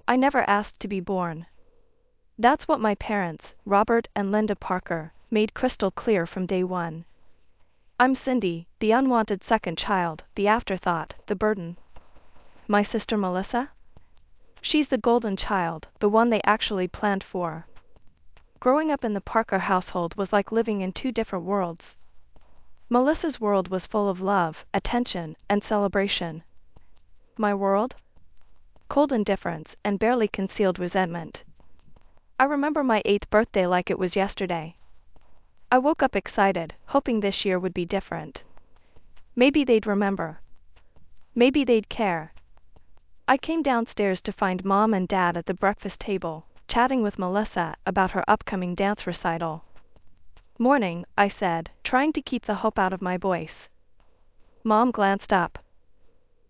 I never asked to be born. That's what my parents, Robert and Linda Parker, made crystal clear from day one. I'm Cindy, the unwanted second child, the afterthought, the burden. My sister Melissa? She's the golden child, the one they actually planned for. Growing up in the Parker household was like living in two different worlds. Melissa's world was full of love, attention, and celebration. My world? Cold indifference and barely concealed resentment. I remember my 8th birthday like it was yesterday. I woke up excited, hoping this year would be different. Maybe they'd remember. Maybe they'd care. I came downstairs to find Mom and Dad at the breakfast table, chatting with Melissa about her upcoming dance recital. Morning, I said, trying to keep the hope out of my voice. Mom glanced up.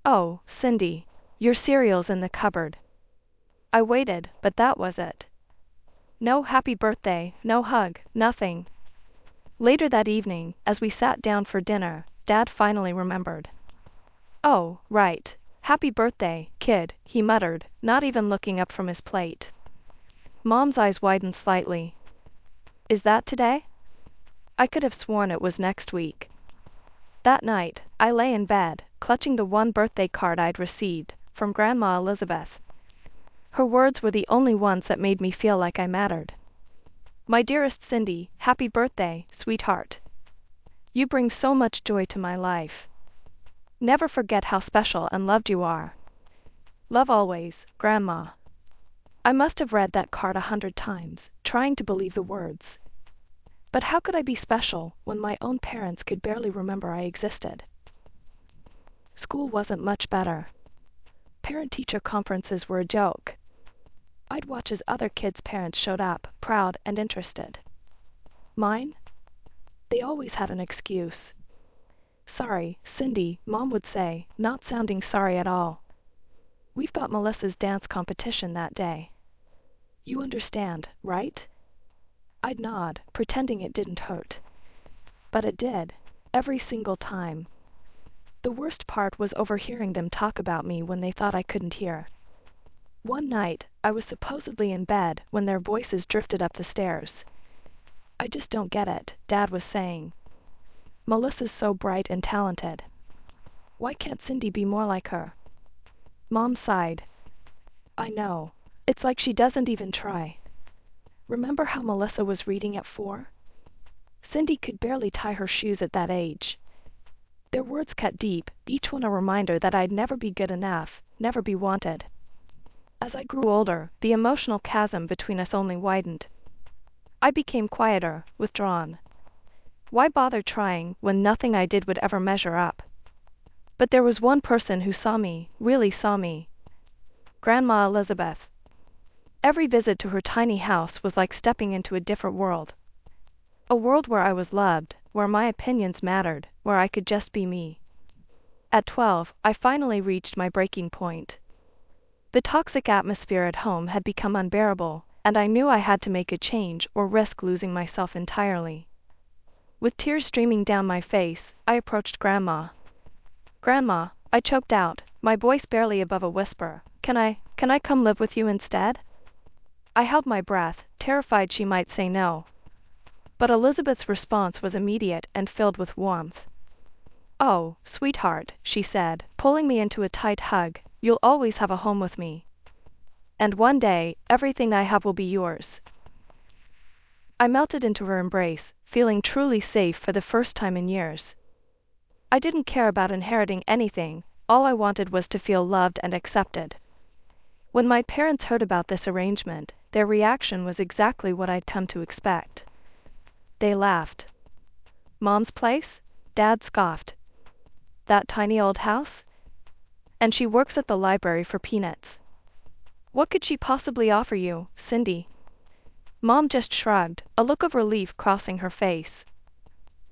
Oh, Cindy, your cereal's in the cupboard. I waited, but that was it. No happy birthday, no hug, nothing. Later that evening, as we sat down for dinner, Dad finally remembered. Oh, right. Happy birthday, kid, he muttered, not even looking up from his plate. Mom's eyes widened slightly. Is that today? I could have sworn it was next week. That night, I lay in bed, clutching the one birthday card I'd received, from Grandma Elizabeth. Her words were the only ones that made me feel like I mattered. My dearest Cindy, happy birthday, sweetheart. You bring so much joy to my life. Never forget how special and loved you are. Love always, Grandma. I must have read that card 100 times, trying to believe the words. But how could I be special when my own parents could barely remember I existed? School wasn't much better. Parent-teacher conferences were a joke. I'd watch as other kids' parents showed up, proud and interested. Mine? They always had an excuse. Sorry, Cindy, Mom would say, not sounding sorry at all. We've got Melissa's dance competition that day. You understand, right? I'd nod, pretending it didn't hurt. But it did, every single time. The worst part was overhearing them talk about me when they thought I couldn't hear. One night, I was supposedly in bed when their voices drifted up the stairs. I just don't get it, Dad was saying. Melissa's so bright and talented. Why can't Cindy be more like her? Mom sighed. I know. It's like she doesn't even try. Remember how Melissa was reading at 4? Cindy could barely tie her shoes at that age. Their words cut deep, each one a reminder that I'd never be good enough, never be wanted. As I grew older, the emotional chasm between us only widened. I became quieter, withdrawn. Why bother trying when nothing I did would ever measure up? But there was one person who saw me, really saw me. Grandma Elizabeth. Every visit to her tiny house was like stepping into a different world. A world where I was loved, where my opinions mattered, where I could just be me. At 12, I finally reached my breaking point. The toxic atmosphere at home had become unbearable, and I knew I had to make a change or risk losing myself entirely. With tears streaming down my face, I approached Grandma. Grandma, I choked out, my voice barely above a whisper, can I come live with you instead? I held my breath, terrified she might say no. But Elizabeth's response was immediate and filled with warmth. Oh, sweetheart, she said, pulling me into a tight hug, you'll always have a home with me. And one day, everything I have will be yours. I melted into her embrace, feeling truly safe for the first time in years. I didn't care about inheriting anything, all I wanted was to feel loved and accepted. When my parents heard about this arrangement, their reaction was exactly what I'd come to expect. They laughed. Mom's place? Dad scoffed. That tiny old house? And she works at the library for peanuts. What could she possibly offer you, Cindy? Mom just shrugged, a look of relief crossing her face.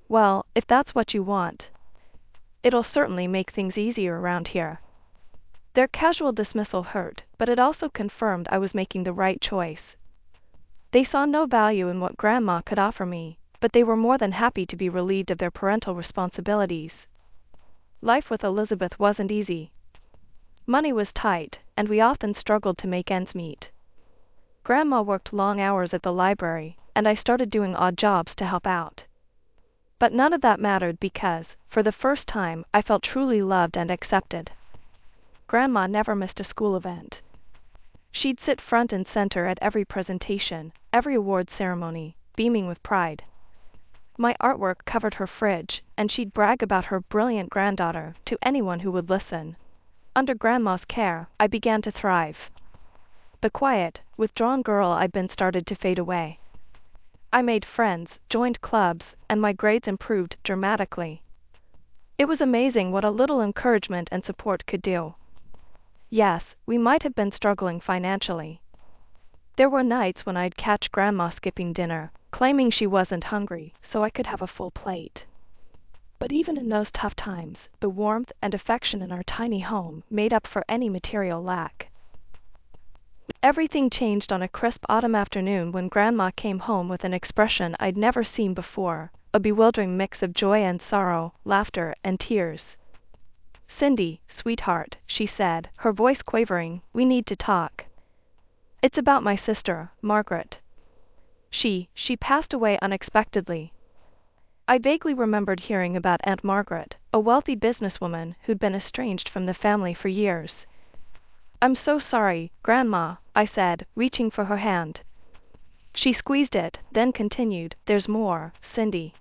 Well, if that's what you want. It'll certainly make things easier around here. Their casual dismissal hurt, but it also confirmed I was making the right choice. They saw no value in what Grandma could offer me, but they were more than happy to be relieved of their parental responsibilities. Life with Elizabeth wasn't easy. Money was tight, and we often struggled to make ends meet. Grandma worked long hours at the library, and I started doing odd jobs to help out. But none of that mattered because, for the first time, I felt truly loved and accepted. Grandma never missed a school event. She'd sit front and center at every presentation, every award ceremony, beaming with pride. My artwork covered her fridge, and she'd brag about her brilliant granddaughter to anyone who would listen. Under Grandma's care, I began to thrive. The quiet, withdrawn girl I'd been started to fade away. I made friends, joined clubs, and my grades improved dramatically. It was amazing what a little encouragement and support could do. Yes, we might have been struggling financially. There were nights when I'd catch Grandma skipping dinner, claiming she wasn't hungry, so I could have a full plate. But even in those tough times, the warmth and affection in our tiny home made up for any material lack. Everything changed on a crisp autumn afternoon when Grandma came home with an expression I'd never seen before, a bewildering mix of joy and sorrow, laughter and tears. "Cindy, sweetheart," she said, her voice quavering, "we need to talk. It's about my sister, Margaret. She passed away unexpectedly." I vaguely remembered hearing about Aunt Margaret, a wealthy businesswoman who'd been estranged from the family for years. "I'm so sorry, Grandma," I said, reaching for her hand. She squeezed it, then continued, "There's more, Cindy.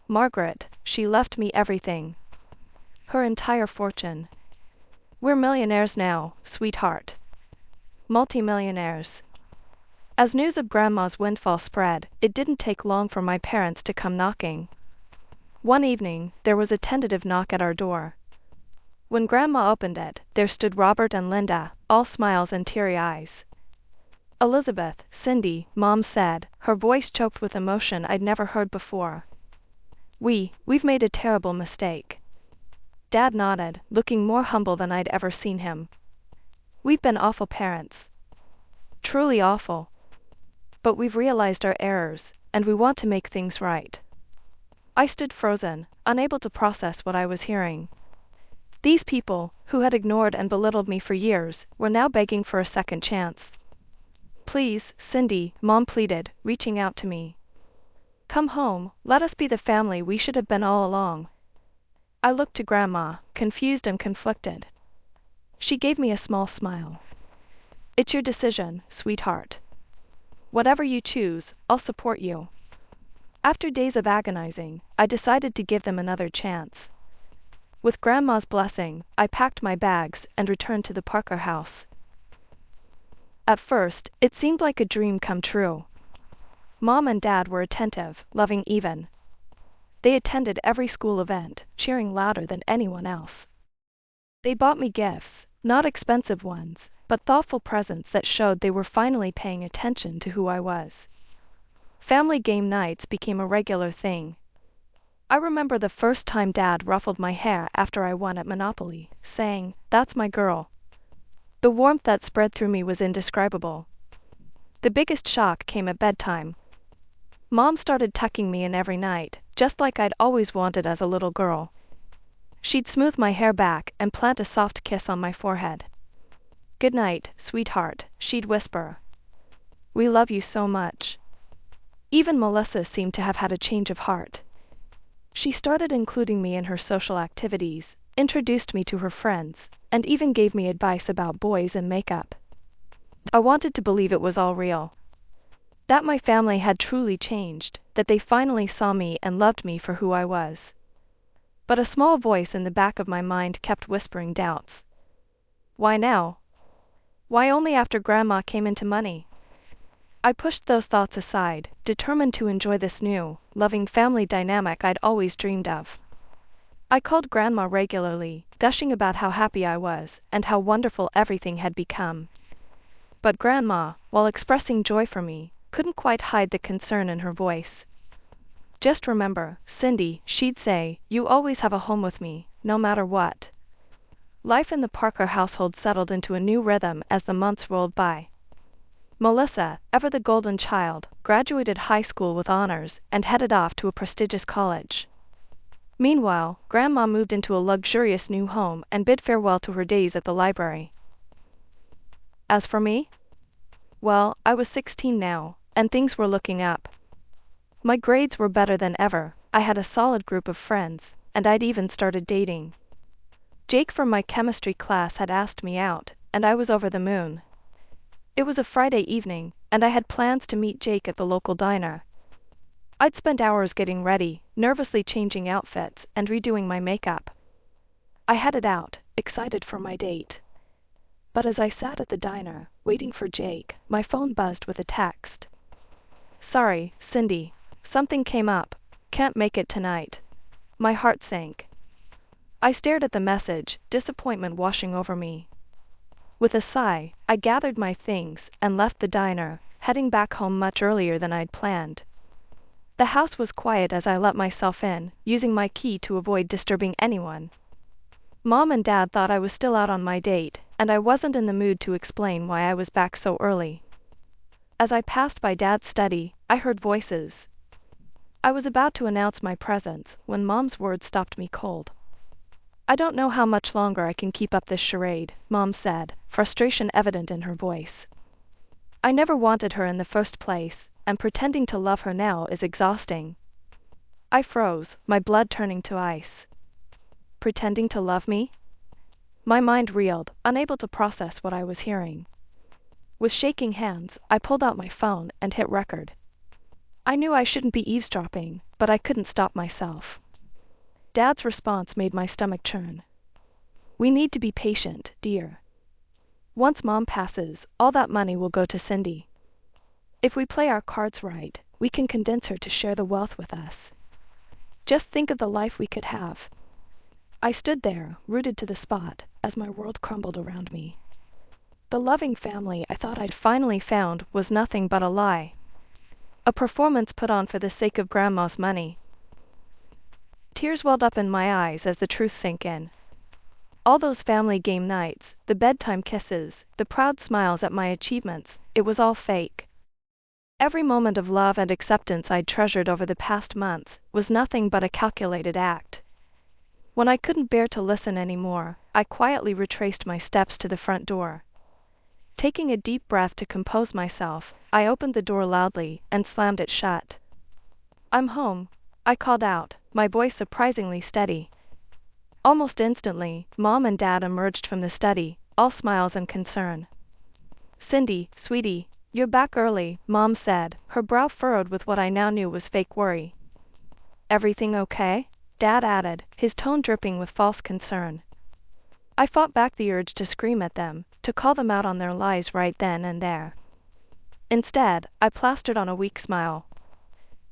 Margaret, she left me everything. Her entire fortune. We're millionaires now, sweetheart. Multimillionaires." As news of Grandma's windfall spread, it didn't take long for my parents to come knocking. One evening, there was a tentative knock at our door. When Grandma opened it, there stood Robert and Linda, all smiles and teary eyes. "Elizabeth, Cindy," Mom said, her voice choked with emotion I'd never heard before. We've made a terrible mistake." Dad nodded, looking more humble than I'd ever seen him. "We've been awful parents. Truly awful. But we've realized our errors, and we want to make things right." I stood frozen, unable to process what I was hearing. These people, who had ignored and belittled me for years, were now begging for a second chance. "Please, Cindy," Mom pleaded, reaching out to me. "Come home, let us be the family we should have been all along." I looked to Grandma, confused and conflicted. She gave me a small smile. "It's your decision, sweetheart. Whatever you choose, I'll support you." After days of agonizing, I decided to give them another chance. With Grandma's blessing, I packed my bags and returned to the Parker house. At first, it seemed like a dream come true. Mom and Dad were attentive, loving even. They attended every school event, cheering louder than anyone else. They bought me gifts, not expensive ones, but thoughtful presents that showed they were finally paying attention to who I was. Family game nights became a regular thing. I remember the first time Dad ruffled my hair after I won at Monopoly, saying, "That's my girl." The warmth that spread through me was indescribable. The biggest shock came at bedtime. Mom started tucking me in every night, just like I'd always wanted as a little girl. She'd smooth my hair back and plant a soft kiss on my forehead. "Good night, sweetheart," she'd whisper. "We love you so much." Even Melissa seemed to have had a change of heart. She started including me in her social activities, introduced me to her friends, and even gave me advice about boys and makeup. I wanted to believe it was all real. That my family had truly changed, that they finally saw me and loved me for who I was. But a small voice in the back of my mind kept whispering doubts. Why now? Why only after Grandma came into money? I pushed those thoughts aside, determined to enjoy this new, loving family dynamic I'd always dreamed of. I called Grandma regularly, gushing about how happy I was and how wonderful everything had become. But Grandma, while expressing joy for me, couldn't quite hide the concern in her voice. "Just remember, Cindy," she'd say, "you always have a home with me, no matter what." Life in the Parker household settled into a new rhythm as the months rolled by. Melissa, ever the golden child, graduated high school with honors and headed off to a prestigious college. Meanwhile, Grandma moved into a luxurious new home and bid farewell to her days at the library. As for me, well, I was 16 now, and things were looking up. My grades were better than ever, I had a solid group of friends, and I'd even started dating. Jake from my chemistry class had asked me out, and I was over the moon. It was a Friday evening, and I had plans to meet Jake at the local diner. I'd spent hours getting ready, nervously changing outfits and redoing my makeup. I headed out, excited for my date. But as I sat at the diner, waiting for Jake, my phone buzzed with a text. "Sorry, Cindy. Something came up. Can't make it tonight." My heart sank. I stared at the message, disappointment washing over me. With a sigh, I gathered my things and left the diner, heading back home much earlier than I'd planned. The house was quiet as I let myself in, using my key to avoid disturbing anyone. Mom and Dad thought I was still out on my date, and I wasn't in the mood to explain why I was back so early. As I passed by Dad's study, I heard voices. I was about to announce my presence when Mom's words stopped me cold. "I don't know how much longer I can keep up this charade," Mom said, frustration evident in her voice. "I never wanted her in the first place, and pretending to love her now is exhausting." I froze, my blood turning to ice. Pretending to love me? My mind reeled, unable to process what I was hearing. With shaking hands, I pulled out my phone and hit record. I knew I shouldn't be eavesdropping, but I couldn't stop myself. Dad's response made my stomach churn. "We need to be patient, dear. Once Mom passes, all that money will go to Cindy. If we play our cards right, we can convince her to share the wealth with us. Just think of the life we could have." I stood there, rooted to the spot, as my world crumbled around me. The loving family I thought I'd finally found was nothing but a lie. A performance put on for the sake of Grandma's money. Tears welled up in my eyes as the truth sank in. All those family game nights, the bedtime kisses, the proud smiles at my achievements, it was all fake. Every moment of love and acceptance I'd treasured over the past months was nothing but a calculated act. When I couldn't bear to listen anymore, I quietly retraced my steps to the front door. Taking a deep breath to compose myself, I opened the door loudly and slammed it shut. "I'm home," I called out, my voice surprisingly steady. Almost instantly, Mom and Dad emerged from the study, all smiles and concern. "Cindy, sweetie, you're back early," Mom said, her brow furrowed with what I now knew was fake worry. "Everything okay?" Dad added, his tone dripping with false concern. I fought back the urge to scream at them, to call them out on their lies right then and there. Instead, I plastered on a weak smile.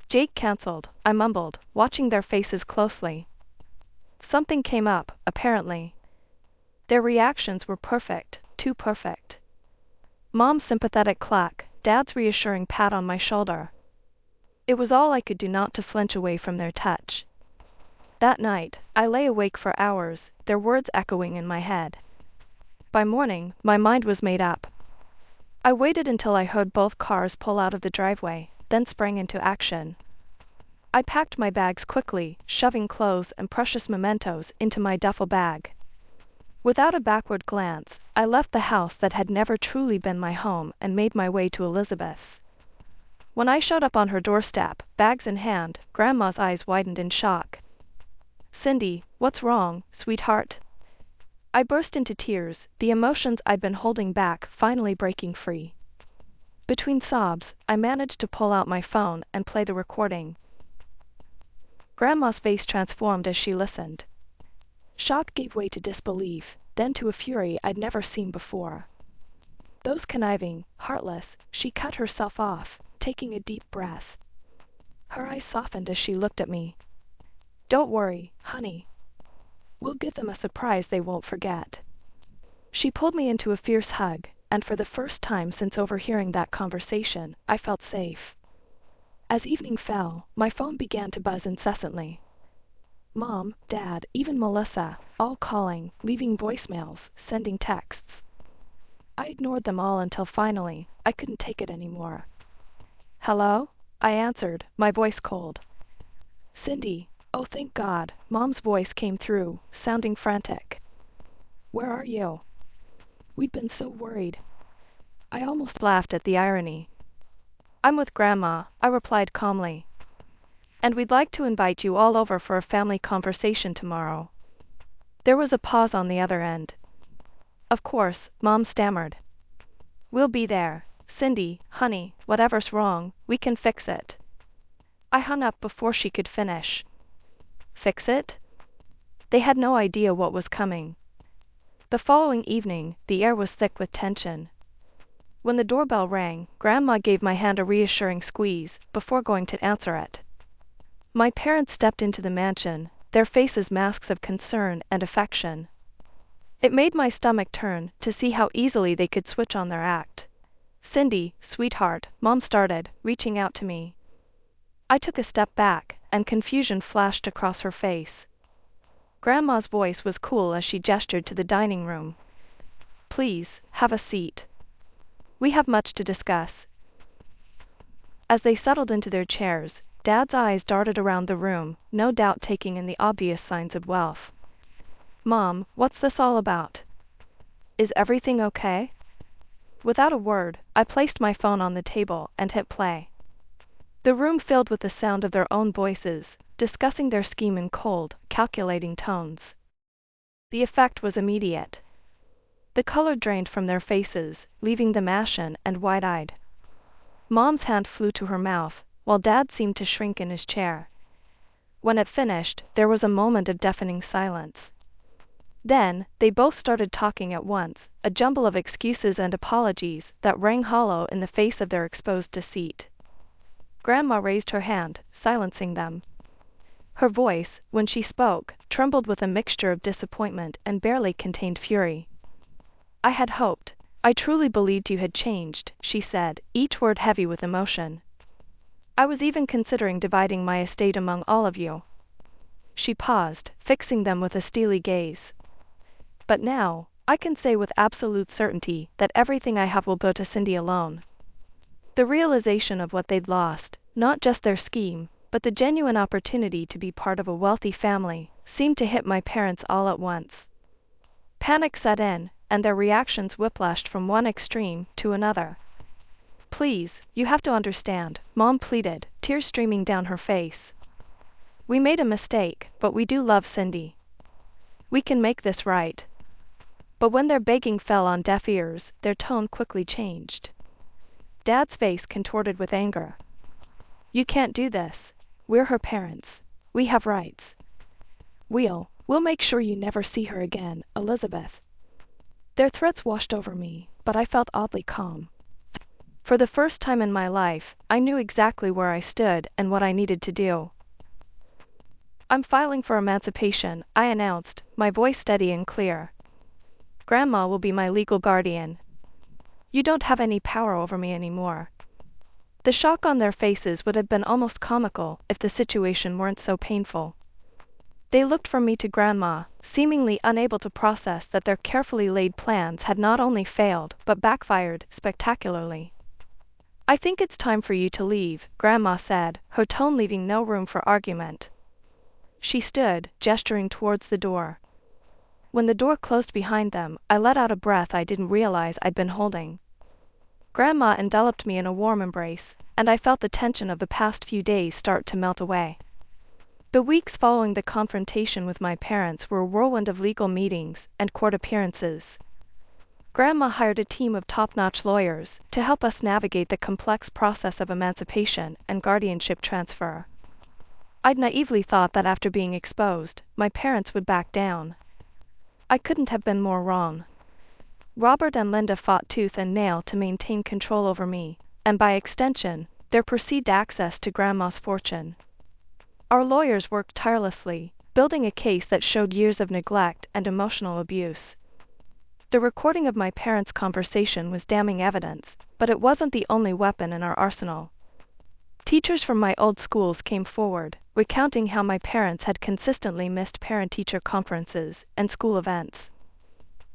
"Jake canceled," I mumbled, watching their faces closely. Something came up, apparently. Their reactions were perfect, too perfect. Mom's sympathetic clack, Dad's reassuring pat on my shoulder. It was all I could do not to flinch away from their touch. That night, I lay awake for hours, their words echoing in my head. By morning, my mind was made up. I waited until I heard both cars pull out of the driveway, then sprang into action. I packed my bags quickly, shoving clothes and precious mementos into my duffel bag. Without a backward glance, I left the house that had never truly been my home and made my way to Elizabeth's. When I showed up on her doorstep, bags in hand, Grandma's eyes widened in shock. "Cindy, what's wrong, sweetheart?" I burst into tears, the emotions I'd been holding back finally breaking free. Between sobs, I managed to pull out my phone and play the recording. Grandma's face transformed as she listened. Shock gave way to disbelief, then to a fury I'd never seen before. Those conniving, heartless, she cut herself off, taking a deep breath. Her eyes softened as she looked at me. "Don't worry, honey. We'll give them a surprise they won't forget." She pulled me into a fierce hug, and for the first time since overhearing that conversation, I felt safe. As evening fell, my phone began to buzz incessantly. Mom, Dad, even Melissa, all calling, leaving voicemails, sending texts. I ignored them all until finally, I couldn't take it anymore. "Hello?" I answered, my voice cold. "Cindy, oh thank God, Mom's voice came through, sounding frantic. Where are you? We'd been so worried. I almost laughed at the irony. I'm with Grandma, I replied calmly. And we'd like to invite you all over for a family conversation tomorrow. There was a pause on the other end. Of course, Mom stammered. We'll be there, Cindy, honey, whatever's wrong, we can fix it. I hung up before she could finish. Fix it? They had no idea what was coming. The following evening, the air was thick with tension. When the doorbell rang, Grandma gave my hand a reassuring squeeze before going to answer it. My parents stepped into the mansion, their faces masks of concern and affection. It made my stomach turn to see how easily they could switch on their act. Cindy, sweetheart, Mom started, reaching out to me. I took a step back, and confusion flashed across her face. Grandma's voice was cool as she gestured to the dining room. Please, have a seat. We have much to discuss. As they settled into their chairs, Dad's eyes darted around the room, no doubt taking in the obvious signs of wealth. Mom, what's this all about? Is everything okay? Without a word, I placed my phone on the table and hit play. The room filled with the sound of their own voices, discussing their scheme in cold, calculating tones. The effect was immediate. The color drained from their faces, leaving them ashen and wide-eyed. Mom's hand flew to her mouth, while Dad seemed to shrink in his chair. When it finished, there was a moment of deafening silence. Then, they both started talking at once, a jumble of excuses and apologies that rang hollow in the face of their exposed deceit. Grandma raised her hand, silencing them. Her voice, when she spoke, trembled with a mixture of disappointment and barely contained fury. I had hoped, I truly believed you had changed, she said, each word heavy with emotion. I was even considering dividing my estate among all of you. She paused, fixing them with a steely gaze. But now, I can say with absolute certainty that everything I have will go to Cindy alone. The realization of what they'd lost, not just their scheme, but the genuine opportunity to be part of a wealthy family, seemed to hit my parents all at once. Panic set in, and their reactions whiplashed from one extreme to another. Please, you have to understand, Mom pleaded, tears streaming down her face. We made a mistake, but we do love Cindy. We can make this right. But when their begging fell on deaf ears, their tone quickly changed. Dad's face contorted with anger. You can't do this. We're her parents. We have rights. We'll make sure you never see her again, Elizabeth. Their threats washed over me, but I felt oddly calm. For the first time in my life, I knew exactly where I stood and what I needed to do. I'm filing for emancipation, I announced, my voice steady and clear. Grandma will be my legal guardian. You don't have any power over me anymore. The shock on their faces would have been almost comical if the situation weren't so painful. They looked from me to Grandma, seemingly unable to process that their carefully laid plans had not only failed but backfired spectacularly. I think it's time for you to leave, Grandma said, her tone leaving no room for argument. She stood, gesturing towards the door. When the door closed behind them, I let out a breath I didn't realize I'd been holding. Grandma enveloped me in a warm embrace, and I felt the tension of the past few days start to melt away. The weeks following the confrontation with my parents were a whirlwind of legal meetings and court appearances. Grandma hired a team of top-notch lawyers to help us navigate the complex process of emancipation and guardianship transfer. I'd naively thought that after being exposed, my parents would back down. I couldn't have been more wrong. Robert and Linda fought tooth and nail to maintain control over me, and by extension, their perceived access to Grandma's fortune. Our lawyers worked tirelessly, building a case that showed years of neglect and emotional abuse. The recording of my parents' conversation was damning evidence, but it wasn't the only weapon in our arsenal. Teachers from my old schools came forward, recounting how my parents had consistently missed parent-teacher conferences and school events.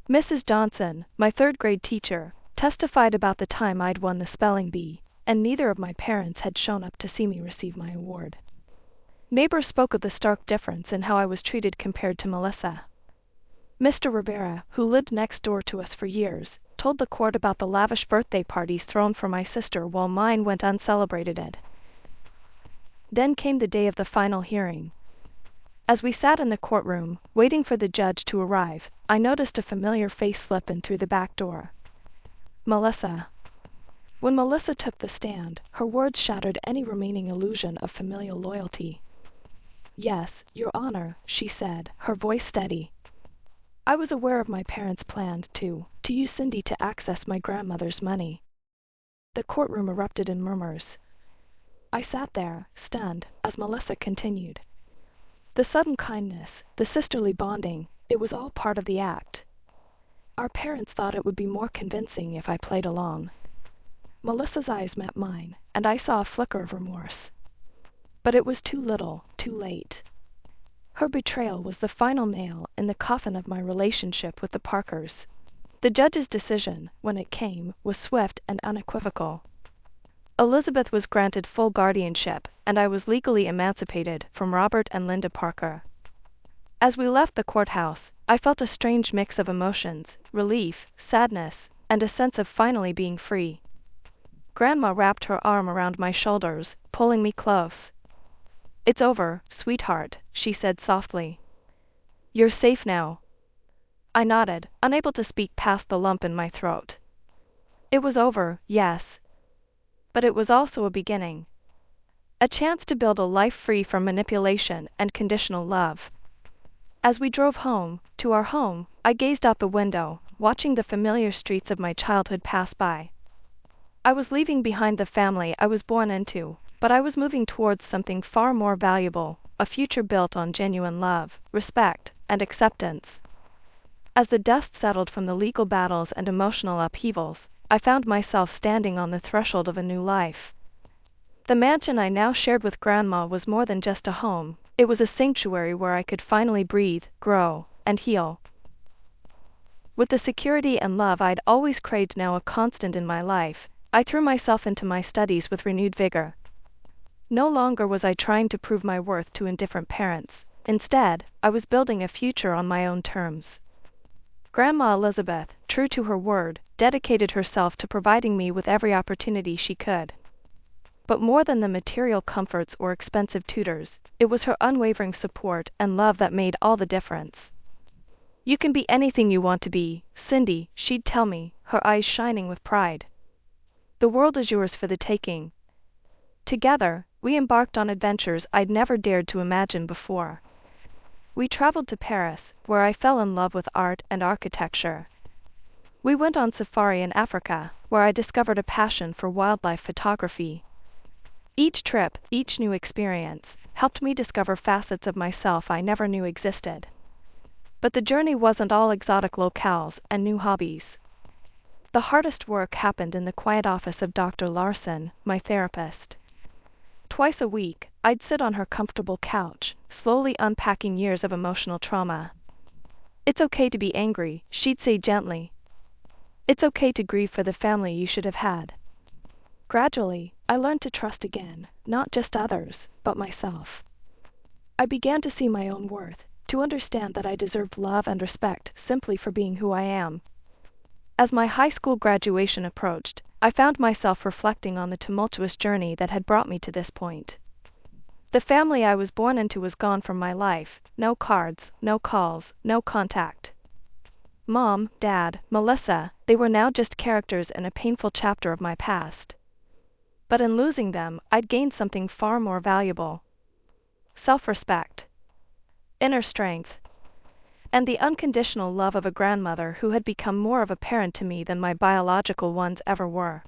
Mrs. Johnson, my third-grade teacher, testified about the time I'd won the spelling bee, and neither of my parents had shown up to see me receive my award. Neighbors spoke of the stark difference in how I was treated compared to Melissa. Mr. Rivera, who lived next door to us for years, told the court about the lavish birthday parties thrown for my sister while mine went uncelebrated. Then came the day of the final hearing. As we sat in the courtroom, waiting for the judge to arrive, I noticed a familiar face slip in through the back door. Melissa. When Melissa took the stand, her words shattered any remaining illusion of familial loyalty. "Yes, Your Honor," she said, her voice steady. "I was aware of my parents' plan to use Cindy to access my grandmother's money." The courtroom erupted in murmurs. I sat there, stunned, as Melissa continued. The sudden kindness, the sisterly bonding, it was all part of the act. Our parents thought it would be more convincing if I played along. Melissa's eyes met mine, and I saw a flicker of remorse. But it was too little, too late. Her betrayal was the final nail in the coffin of my relationship with the Parkers. The judge's decision, when it came, was swift and unequivocal. Elizabeth was granted full guardianship, and I was legally emancipated from Robert and Linda Parker. As we left the courthouse, I felt a strange mix of emotions, relief, sadness, and a sense of finally being free. Grandma wrapped her arm around my shoulders, pulling me close. "It's over, sweetheart," she said softly. "You're safe now." I nodded, unable to speak past the lump in my throat. It was over, yes. But it was also a beginning. A chance to build a life free from manipulation and conditional love. As we drove home, to our home, I gazed out the window, watching the familiar streets of my childhood pass by. I was leaving behind the family I was born into, but I was moving towards something far more valuable, a future built on genuine love, respect, and acceptance. As the dust settled from the legal battles and emotional upheavals, I found myself standing on the threshold of a new life. The mansion I now shared with Grandma was more than just a home, it was a sanctuary where I could finally breathe, grow, and heal. With the security and love I'd always craved now a constant in my life, I threw myself into my studies with renewed vigor. No longer was I trying to prove my worth to indifferent parents. Instead, I was building a future on my own terms. Grandma Elizabeth, true to her word, dedicated herself to providing me with every opportunity she could. But more than the material comforts or expensive tutors, it was her unwavering support and love that made all the difference. "You can be anything you want to be, Cindy," she'd tell me, her eyes shining with pride. "The world is yours for the taking." Together, we embarked on adventures I'd never dared to imagine before. We traveled to Paris, where I fell in love with art and architecture. We went on safari in Africa, where I discovered a passion for wildlife photography. Each trip, each new experience, helped me discover facets of myself I never knew existed. But the journey wasn't all exotic locales and new hobbies. The hardest work happened in the quiet office of Dr. Larson, my therapist. Twice a week, I'd sit on her comfortable couch, slowly unpacking years of emotional trauma. "It's okay to be angry," she'd say gently. "It's okay to grieve for the family you should have had." Gradually, I learned to trust again, not just others, but myself. I began to see my own worth, to understand that I deserved love and respect simply for being who I am. As my high school graduation approached, I found myself reflecting on the tumultuous journey that had brought me to this point. The family I was born into was gone from my life, no cards, no calls, no contact. Mom, Dad, Melissa, they were now just characters in a painful chapter of my past. But in losing them, I'd gained something far more valuable. Self-respect, inner strength, and the unconditional love of a grandmother who had become more of a parent to me than my biological ones ever were.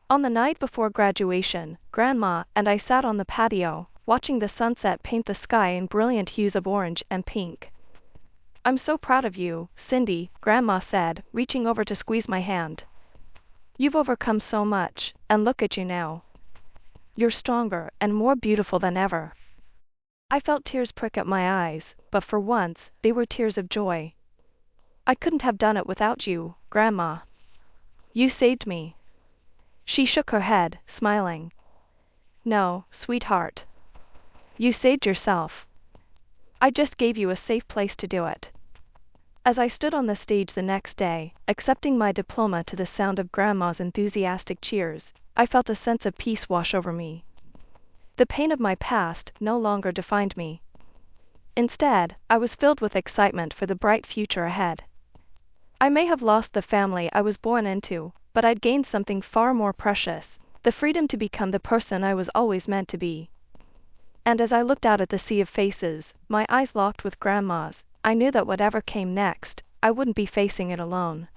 On the night before graduation, Grandma and I sat on the patio, watching the sunset paint the sky in brilliant hues of orange and pink. "I'm so proud of you, Cindy," Grandma said, reaching over to squeeze my hand. "You've overcome so much, and look at you now. You're stronger and more beautiful than ever." I felt tears prick at my eyes, but for once, they were tears of joy. "I couldn't have done it without you, Grandma. You saved me." She shook her head, smiling. "No, sweetheart. You saved yourself. I just gave you a safe place to do it. As I stood on the stage the next day, accepting my diploma to the sound of Grandma's enthusiastic cheers, I felt a sense of peace wash over me. The pain of my past no longer defined me. Instead, I was filled with excitement for the bright future ahead. I may have lost the family I was born into, but I'd gained something far more precious, the freedom to become the person I was always meant to be. And as I looked out at the sea of faces, my eyes locked with Grandma's, I knew that whatever came next, I wouldn't be facing it alone.